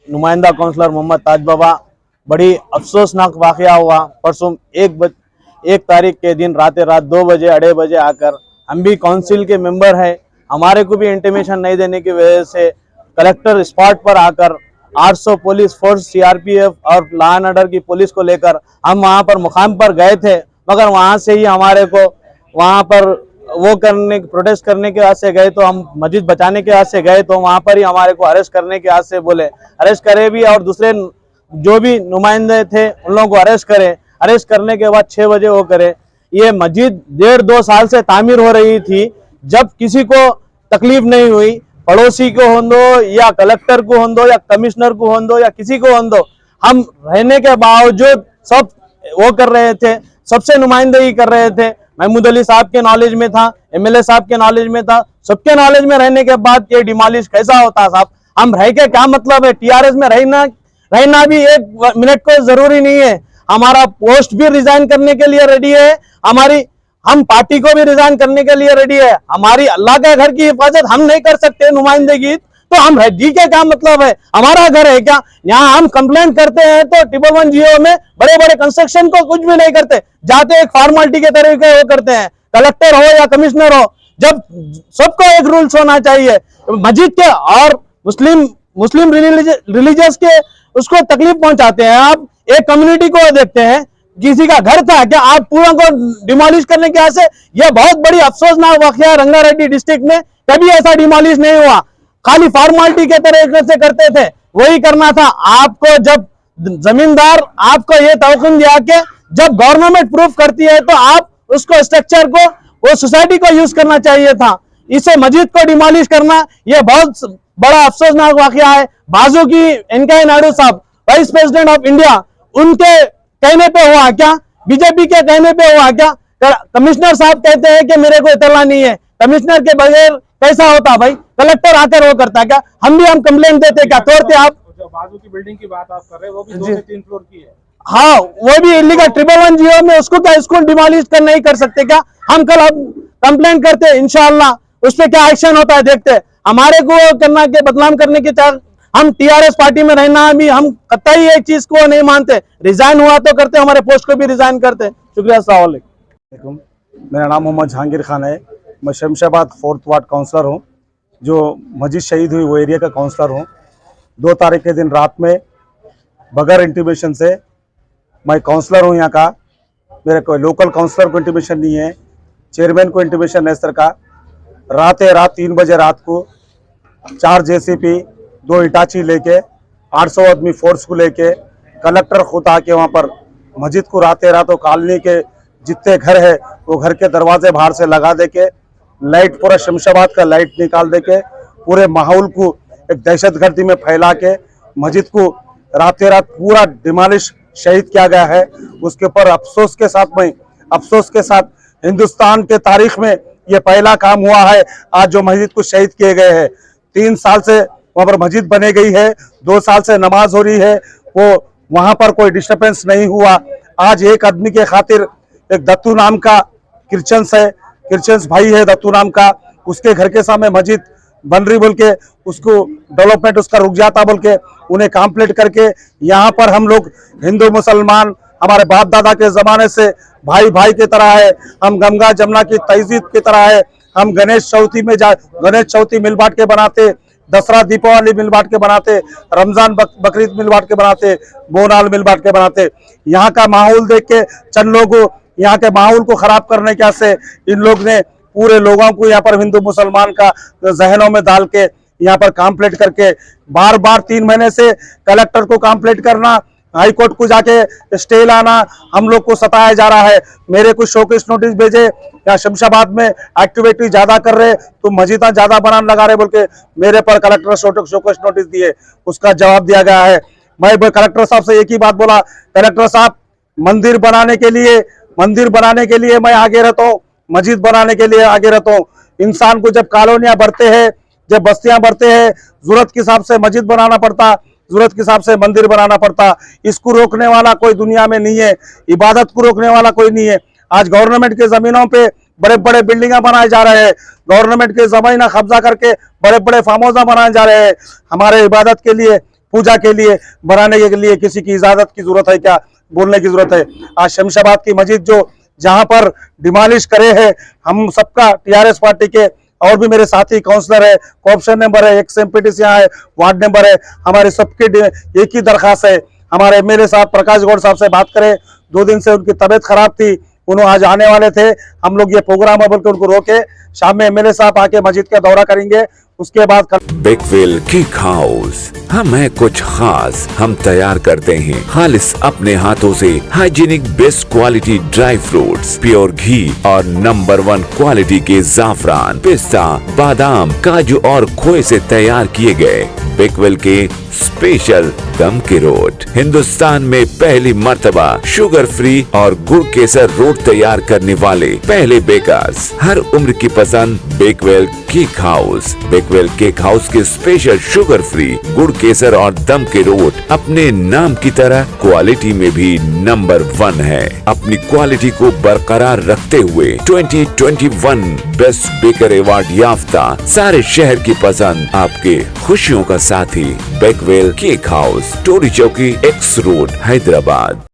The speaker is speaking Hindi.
नुमाइंदा काउंसलर मोहम्मद ताज बाबा, बड़ी अफसोसनाक वाकया हुआ परसों 1 तारीख के दिन रात 2 बजे 2:30 बजे आकर, हम भी काउंसिल के मेंबर हैं, हमारे को भी इंटीमेशन नहीं देने की वजह से कलेक्टर स्पॉट पर आकर 800 पुलिस फोर्स सीआरपीएफ और लॉ एंड ऑर्डर की पुलिस को लेकर हम वहां पर मुकाम पर गए थे, मगर वहां से ही हमारे को वहां पर वो करने प्रोटेस्ट करने के वास्ते गए, तो हम मस्जिद बचाने के वास्ते गए, तो वहां पर ही हमारे को अरेस्ट करने के वास्ते बोले, अरेस्ट करे भी और दूसरे जो भी नुमाइंदे थे उन लोगों को अरेस्ट करे। अरेस्ट करने के बाद 6 बजे वो करे। ये मस्जिद 1.5-2 साल से तामीर हो रही थी, जब किसी को तकलीफ नहीं हुई, पड़ोसी को हो दो या कलेक्टर को हो दो या कमिश्नर को हो दो या किसी को हो दो, हम रहने के बावजूद सब वो कर रहे थे, सबसे नुमाइंदगी कर रहे थे। महमूद अली साहब के नॉलेज में था, एमएलए साहब के नॉलेज में था, सबके नॉलेज में रहने के बाद ये डिमोलिश कैसा होता साहब? हम रह के क्या मतलब है? टीआरएस में रहना भी 1 मिनट को जरूरी नहीं है। हमारा पोस्ट भी रिजाइन करने के लिए रेडी है, हम पार्टी को भी रिजाइन करने के लिए रेडी है। हमारी अल्लाह के घर की हिफाजत हम नहीं कर सकते नुमाइंदगी, तो हम जी के क्या मतलब है? हमारा घर है क्या? यहाँ हम कंप्लेन करते हैं तो 111 जियो में बड़े बड़े कंस्ट्रक्शन को कुछ भी नहीं करते, जाते एक फॉर्मेलिटी के तरीके वो करते हैं। कलेक्टर हो या कमिश्नर हो, जब सबको एक रूल्स होना चाहिए। मस्जिद के और मुस्लिम रिलीजियस के उसको तकलीफ पहुंचाते हैं। आप एक कम्युनिटी को देखते हैं, किसी का घर था क्या आप पूरा को डिमोलिश करने के से? यह बहुत बड़ी अफसोसनाक वाकया रंगारेड्डी डिस्ट्रिक्ट में, कभी ऐसा डिमोलिश नहीं हुआ, खाली फॉर्मेलिटी के तरीके से करते थे, वही करना था। आपको जब जमींदार आपको ये तवकीन दिया कि जब गवर्नमेंट प्रूफ करती है तो आप उसको स्ट्रक्चर को वो सोसाइटी को यूज करना चाहिए था। इसे मस्जिद को डिमोलिश करना यह बहुत बड़ा अफसोसनाक वाकया है। बाजू की वेंकैया नायडू साहब वाइस प्रेसिडेंट ऑफ इंडिया, उनके कहने पे हुआ क्या? बीजेपी के कहने पे हुआ क्या? कमिश्नर साहब कहते हैं कि मेरे को इतला नहीं है, कमिश्नर के बगैर कैसा होता भाई? कलेक्टर आकर वो करता क्या? हम कंप्लेंट देते क्या? तोड़ते आप? जो बाजू की बिल्डिंग की बात आप कर रहे हैं वो भी 2 से 3 फ्लोर की है। हाँ, वो भी इलीगल 111 जियो में, उसको क्या स्कूल डिमोलिश कर नहीं कर सकते क्या? हम कल कंप्लेंट करते, इंशाल्लाह उस पर क्या एक्शन होता है देखते। हमारे को करना के बदनाम करने की हम टीआरएस पार्टी में रहना भी हम कतई एक चीज को नहीं मानते। रिजाइन हुआ तो करते, हमारे पोस्ट को भी रिजाइन करते। शुक्रिया। अस्सलाम वालेकुम। मेरा नाम मोहम्मद जहांगीर खान है। मैं शमशाबाद 4th वार्ड काउंसलर हूँ, जो मस्जिद शहीद हुई वो एरिया का काउंसलर हूँ। 2 तारीख के दिन रात में बगैर इंटीमेशन से, मैं काउंसलर हूँ यहाँ का, मेरे को लोकल काउंसलर को इंटीमेशन नहीं है, चेयरमैन को इंटीमेशन है सर का। रात 3 बजे रात को 4 जेसीपी 2 इटाची लेके 800 आदमी फोर्स को लेके कलेक्टर खुद आके वहाँ पर मस्जिद को रातों कॉलोनी के जितने घर है वो घर के दरवाजे बाहर से लगा दे के, लाइट पूरा शमशाबाद का लाइट निकाल दे के, पूरे माहौल को एक दहशतगर्दी में फैला के मस्जिद को रात पूरा डिमोलिश शहीद किया गया है। उसके ऊपर अफसोस के साथ हिंदुस्तान के तारीख में ये पहला काम हुआ है आज जो मस्जिद को शहीद किए गए हैं। 3 साल से वहाँ पर मस्जिद बने गई है, 2 साल से नमाज हो रही है, वो वहाँ पर कोई डिस्टर्बेंस नहीं हुआ। आज एक आदमी के खातिर, एक दत्तू नाम का क्रिश्चियंस भाई है दत्तू नाम का, उसके घर के सामने मस्जिद बन रही बोल के उसको डेवलपमेंट उसका रुक जाता बोल के उन्हें कंप्लीट करके, यहाँ पर हम लोग हिंदू मुसलमान हमारे बाप दादा के जमाने से भाई की तरह है। हम गंगा जमुना की तहजीब की तरह है। हम गणेश चौथी मिल बांट के बनाते, दसरा दीपावली मिल बांट के बनाते, रमजान बकरीद मिल बांट के बनाते, बोनाल मिल बांट के बनाते। यहाँ का माहौल देख के चंद लोग यहाँ के माहौल को खराब करने के से इन लोग ने पूरे लोगों को यहाँ पर हिंदू मुसलमान का जहनों में डाल के यहाँ पर कंप्लीट करके बार 3 महीने से कलेक्टर को कंप्लीट करना, हाई कोर्ट को जाके स्टे लाना, हम लोग को सताया जा रहा है। मेरे को शोकेस नोटिस भेजे, या शमशाबाद में एक्टिविटी ज्यादा कर रहे तो मस्जिद ज्यादा बनाने लगा रहे बोल के मेरे पर कलेक्टर शोकेस नोटिस दिए। उसका जवाब दिया गया है। मैं कलेक्टर साहब से एक ही बात बोला, कलेक्टर साहब मंदिर बनाने के लिए मैं आगे रहता हूँ, मस्जिद बनाने के लिए आगे रहता हूँ। इंसान को जब कॉलोनियां बढ़ते हैं, जब बस्तियां बढ़ते हैं, जरूरत के हिसाब से मस्जिद बनाना पड़ता, जरूरत के हिसाब से मंदिर बनाना पड़ता। इसको रोकने वाला कोई दुनिया में नहीं है, इबादत को रोकने वाला कोई नहीं है। आज गवर्नमेंट के जमीनों पे बड़े बड़े बिल्डिंगा बनाए जा रहे हैं, गवर्नमेंट के जमीन कब्जा करके बड़े बड़े फार्म हाउस बनाए जा रहे हैं। हमारे इबादत के लिए पूजा के लिए बनाने के लिए किसी की इजाजत की जरूरत है क्या, बोलने की जरूरत है। आज शमशाबाद की मस्जिद जो जहां पर डिमोलिश करे हैं, हम सबका टीआरएस पार्टी के और भी मेरे साथी काउंसलर है, कोऑप्शन मेंबर है, एक्स एमपीटीसी यहाँ है, वार्ड मेंबर है, हमारे सबकी एक ही दरखास्त है। हमारे एमएलए साहब प्रकाश गौड़ साहब से बात करें, 2 दिन से उनकी तबीयत खराब थी, उन्होंने आज आने वाले थे, हम लोग ये प्रोग्राम बोल के उनको रोके। शाम में एमएलए साहब आके मस्जिद का दौरा करेंगे, उसके बाद बेकवेल केक हाउस, हम है कुछ खास, हम तैयार करते हैं खालिस अपने हाथों से hygienic best quality dry fruits, pure घी और नंबर 1 क्वालिटी के जाफरान, पिस्ता, बादाम, काजू और खोए से तैयार किए गए बेकवेल के स्पेशल दम के रोट, हिंदुस्तान में पहली मर्तबा शुगर फ्री और गुड़ केसर रोट तैयार करने वाले पहले बेकर्स, हर उम्र की पसंद Bakewell cake house. Bakewell cake house के स्पेशल शुगर फ्री गुड़ केसर और दम के रोट अपने नाम की तरह क्वालिटी में भी नंबर 1 है। अपनी क्वालिटी को बरकरार रखते हुए 2021 बेस्ट बेकर अवार्ड याफ्ता सारे शहर की पसंद, आपके खुशियों का साथी बेकवेल केक हाउस, टोरी चौकी, एक्स रोड, हैदराबाद।